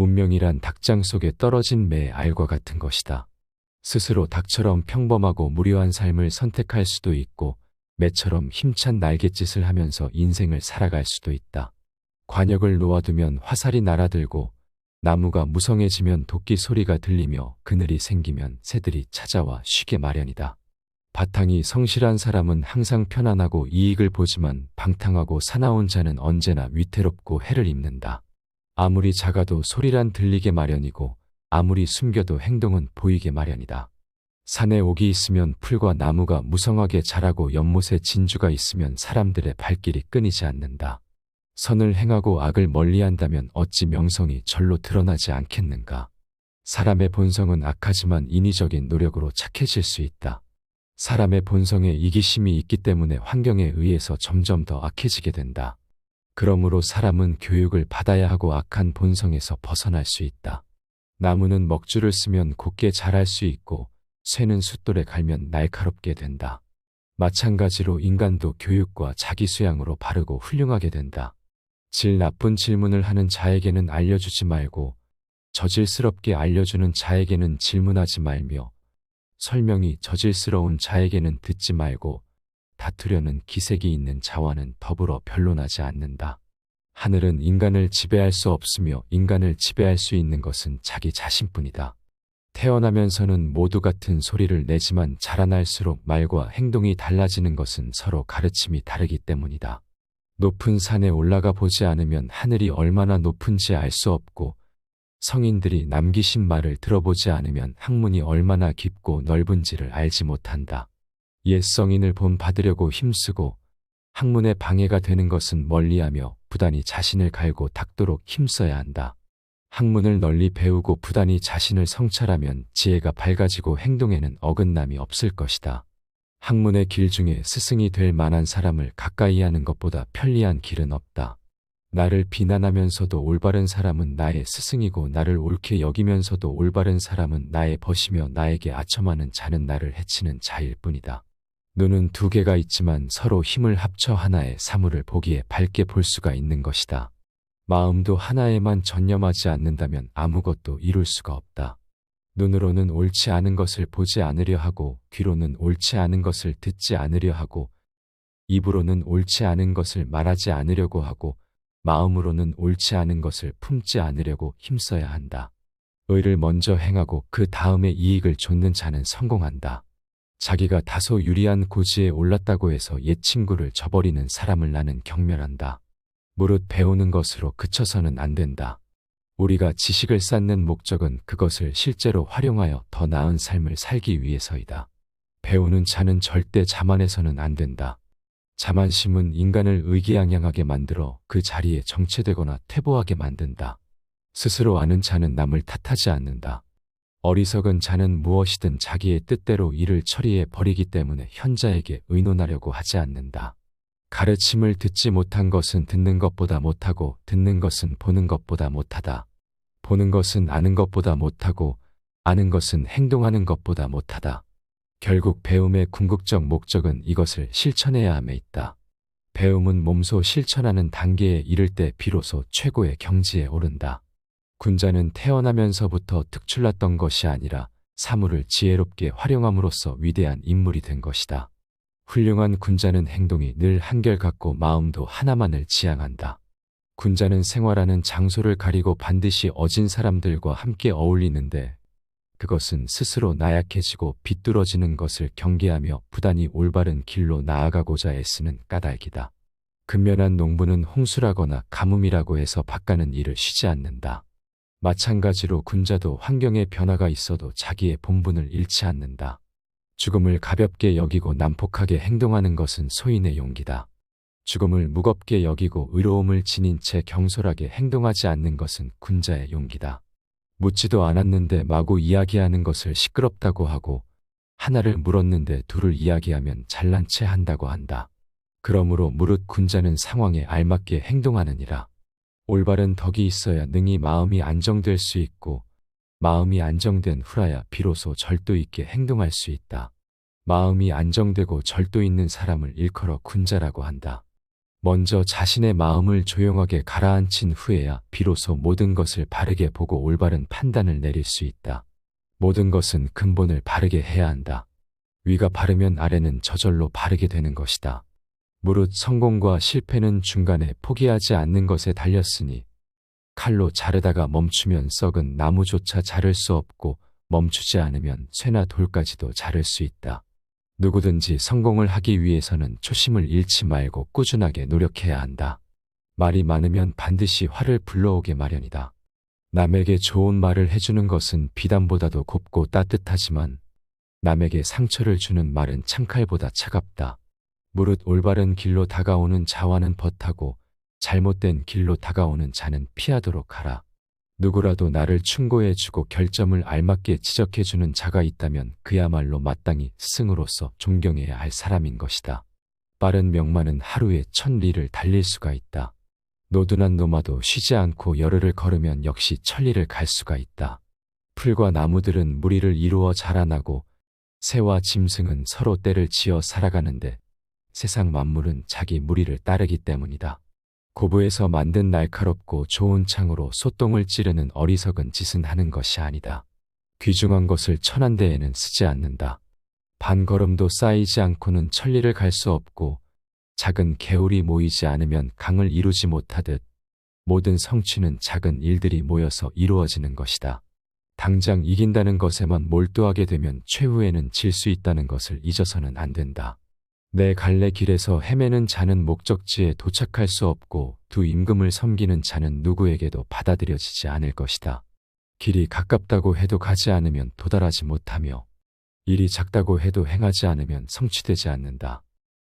운명이란 닭장 속에 떨어진 매의 알과 같은 것이다. 스스로 닭처럼 평범하고 무료한 삶을 선택할 수도 있고 매처럼 힘찬 날갯짓을 하면서 인생을 살아갈 수도 있다. 관역을 놓아두면 화살이 날아들고 나무가 무성해지면 도끼 소리가 들리며 그늘이 생기면 새들이 찾아와 쉬게 마련이다. 바탕이 성실한 사람은 항상 편안하고 이익을 보지만 방탕하고 사나운 자는 언제나 위태롭고 해를 입는다. 아무리 작아도 소리란 들리게 마련이고 아무리 숨겨도 행동은 보이게 마련이다. 산에 옥이 있으면 풀과 나무가 무성하게 자라고 연못에 진주가 있으면 사람들의 발길이 끊이지 않는다. 선을 행하고 악을 멀리한다면 어찌 명성이 절로 드러나지 않겠는가. 사람의 본성은 악하지만 인위적인 노력으로 착해질 수 있다. 사람의 본성에 이기심이 있기 때문에 환경에 의해서 점점 더 악해지게 된다. 그러므로 사람은 교육을 받아야 하고 악한 본성에서 벗어날 수 있다. 나무는 먹줄을 쓰면 곧게 자랄 수 있고 쇠는 숫돌에 갈면 날카롭게 된다. 마찬가지로 인간도 교육과 자기 수양으로 바르고 훌륭하게 된다. 질 나쁜 질문을 하는 자에게는 알려주지 말고 저질스럽게 알려주는 자에게는 질문하지 말며 설명이 저질스러운 자에게는 듣지 말고 다투려는 기색이 있는 자와는 더불어 변론하지 않는다. 하늘은 인간을 지배할 수 없으며 인간을 지배할 수 있는 것은 자기 자신뿐이다. 태어나면서는 모두 같은 소리를 내지만 자라날수록 말과 행동이 달라지는 것은 서로 가르침이 다르기 때문이다. 높은 산에 올라가 보지 않으면 하늘이 얼마나 높은지 알 수 없고 성인들이 남기신 말을 들어보지 않으면 학문이 얼마나 깊고 넓은지를 알지 못한다. 옛 성인을 본 받으려고 힘쓰고 학문에 방해가 되는 것은 멀리하며 부단히 자신을 갈고 닦도록 힘써야 한다. 학문을 널리 배우고 부단히 자신을 성찰하면 지혜가 밝아지고 행동에는 어긋남이 없을 것이다. 학문의 길 중에 스승이 될 만한 사람을 가까이 하는 것보다 편리한 길은 없다. 나를 비난하면서도 올바른 사람은 나의 스승이고 나를 옳게 여기면서도 올바른 사람은 나의 벗이며 나에게 아첨하는 자는 나를 해치는 자일 뿐이다. 눈은 두 개가 있지만 서로 힘을 합쳐 하나의 사물을 보기에 밝게 볼 수가 있는 것이다. 마음도 하나에만 전념하지 않는다면 아무것도 이룰 수가 없다. 눈으로는 옳지 않은 것을 보지 않으려 하고 귀로는 옳지 않은 것을 듣지 않으려 하고 입으로는 옳지 않은 것을 말하지 않으려고 하고 마음으로는 옳지 않은 것을 품지 않으려고 힘써야 한다. 의를 먼저 행하고 그 다음에 이익을 좇는 자는 성공한다. 자기가 다소 유리한 고지에 올랐다고 해서 옛 친구를 저버리는 사람을 나는 경멸한다. 무릇 배우는 것으로 그쳐서는 안 된다. 우리가 지식을 쌓는 목적은 그것을 실제로 활용하여 더 나은 삶을 살기 위해서이다. 배우는 자는 절대 자만해서는 안 된다. 자만심은 인간을 의기양양하게 만들어 그 자리에 정체되거나 퇴보하게 만든다. 스스로 아는 자는 남을 탓하지 않는다. 어리석은 자는 무엇이든 자기의 뜻대로 일을 처리해 버리기 때문에 현자에게 의논하려고 하지 않는다. 가르침을 듣지 못한 것은 듣는 것보다 못하고 듣는 것은 보는 것보다 못하다. 보는 것은 아는 것보다 못하고 아는 것은 행동하는 것보다 못하다. 결국 배움의 궁극적 목적은 이것을 실천해야 함에 있다. 배움은 몸소 실천하는 단계에 이를 때 비로소 최고의 경지에 오른다. 군자는 태어나면서부터 특출났던 것이 아니라 사물을 지혜롭게 활용함으로써 위대한 인물이 된 것이다. 훌륭한 군자는 행동이 늘 한결같고 마음도 하나만을 지향한다. 군자는 생활하는 장소를 가리고 반드시 어진 사람들과 함께 어울리는데 그것은 스스로 나약해지고 비뚤어지는 것을 경계하며 부단히 올바른 길로 나아가고자 애쓰는 까닭이다. 근면한 농부는 홍수라거나 가뭄이라고 해서 바가는 일을 쉬지 않는다. 마찬가지로 군자도 환경의 변화가 있어도 자기의 본분을 잃지 않는다. 죽음을 가볍게 여기고 난폭하게 행동하는 것은 소인의 용기다. 죽음을 무겁게 여기고 의로움을 지닌 채 경솔하게 행동하지 않는 것은 군자의 용기다. 묻지도 않았는데 마구 이야기하는 것을 시끄럽다고 하고 하나를 물었는데 둘을 이야기하면 잘난 체 한다고 한다. 그러므로 무릇 군자는 상황에 알맞게 행동하느니라. 올바른 덕이 있어야 능히 마음이 안정될 수 있고 마음이 안정된 후라야 비로소 절도 있게 행동할 수 있다. 마음이 안정되고 절도 있는 사람을 일컬어 군자라고 한다. 먼저 자신의 마음을 조용하게 가라앉힌 후에야 비로소 모든 것을 바르게 보고 올바른 판단을 내릴 수 있다. 모든 것은 근본을 바르게 해야 한다. 위가 바르면 아래는 저절로 바르게 되는 것이다. 무릇 성공과 실패는 중간에 포기하지 않는 것에 달렸으니 칼로 자르다가 멈추면 썩은 나무조차 자를 수 없고 멈추지 않으면 쇠나 돌까지도 자를 수 있다. 누구든지 성공을 하기 위해서는 초심을 잃지 말고 꾸준하게 노력해야 한다. 말이 많으면 반드시 화를 불러오게 마련이다. 남에게 좋은 말을 해주는 것은 비단보다도 곱고 따뜻하지만 남에게 상처를 주는 말은 창칼보다 차갑다. 무릇 올바른 길로 다가오는 자와는 벗하고 잘못된 길로 다가오는 자는 피하도록 하라. 누구라도 나를 충고해주고 결점을 알맞게 지적해주는 자가 있다면 그야말로 마땅히 스승으로서 존경해야 할 사람인 것이다. 빠른 명마는 하루에 1000리를 달릴 수가 있다. 노둔한 노마도 쉬지 않고 열흘을 걸으면 역시 1000리를 갈 수가 있다. 풀과 나무들은 무리를 이루어 자라나고 새와 짐승은 서로 때를 지어 살아가는데 세상 만물은 자기 무리를 따르기 때문이다. 고부에서 만든 날카롭고 좋은 창으로 소똥을 찌르는 어리석은 짓은 하는 것이 아니다. 귀중한 것을 천한 대에는 쓰지 않는다. 반걸음도 쌓이지 않고는 1000리를 갈 수 없고 작은 개울이 모이지 않으면 강을 이루지 못하듯 모든 성취는 작은 일들이 모여서 이루어지는 것이다. 당장 이긴다는 것에만 몰두하게 되면 최후에는 질 수 있다는 것을 잊어서는 안 된다. 내 갈래 길에서 헤매는 자는 목적지에 도착할 수 없고 두 임금을 섬기는 자는 누구에게도 받아들여지지 않을 것이다. 길이 가깝다고 해도 가지 않으면 도달하지 못하며 일이 작다고 해도 행하지 않으면 성취되지 않는다.